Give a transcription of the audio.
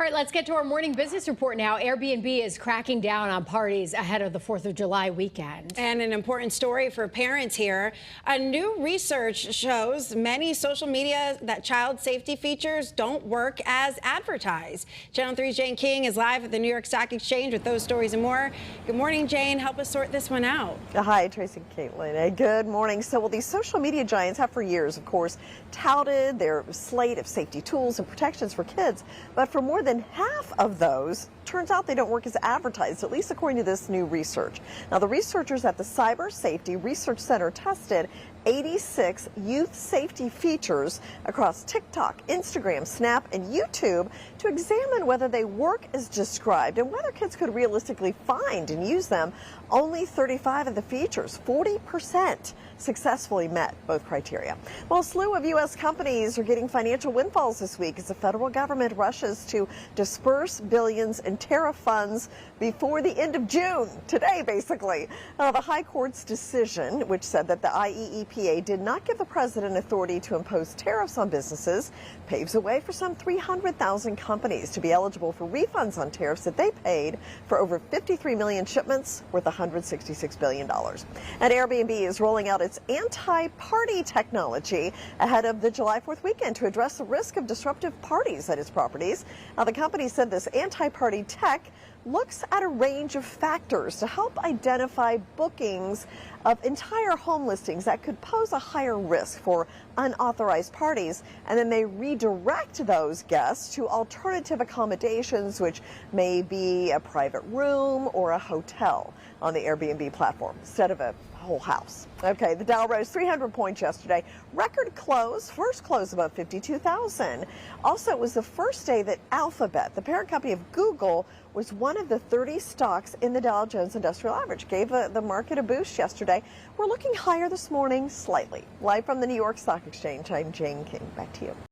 All right, let's get to our morning business report now. Airbnb is cracking down on parties ahead of the 4th of July weekend. And an important story for parents here. A new research shows many social media that child safety features don't work as advertised. Channel 3's Jane King is live at the New York Stock Exchange with those stories and more. Good morning, Jane. Help us sort this one out. Hi, Tracy and Caitlin. Good morning. So, these social media giants have for years, of course, touted their slate of safety tools and protections for kids. But for more than half of those, turns out they don't work as advertised, at least according to this new research. Now, the researchers at the Cyber Safety Research Center tested 86 youth safety features across TikTok, Instagram, Snap, and YouTube to examine whether they work as described and whether kids could realistically find and use them. Only 35 of the features, 40%, successfully met both criteria. Well, a slew of U.S. companies are getting financial windfalls this week as the federal government rushes to disperse billions in tariff funds before the end of June, today basically. The High Court's decision, which said that the IEEPA did not give the president authority to impose tariffs on businesses, paves the way for some 300,000 companies to be eligible for refunds on tariffs that they paid for over 53 million shipments worth $166 billion. And Airbnb is rolling out its anti-party technology ahead of the July 4th weekend to address the risk of disruptive parties at its properties. Now, the company said this anti-party tech looks at a range of factors to help identify bookings of entire home listings that could pose a higher risk for unauthorized parties, and then they redirect those guests to alternative accommodations, which may be a private room or a hotel on the Airbnb platform instead of a whole house. Okay, the Dow rose 300 points yesterday. Record close, first close above 52,000. Also, it was the first day that Alphabet, the parent company of Google, was one of the 30 stocks in the Dow Jones Industrial Average. Gave the market a boost yesterday. We're looking higher this morning, slightly. Live from the New York Stock Exchange, I'm Jane King. Back to you.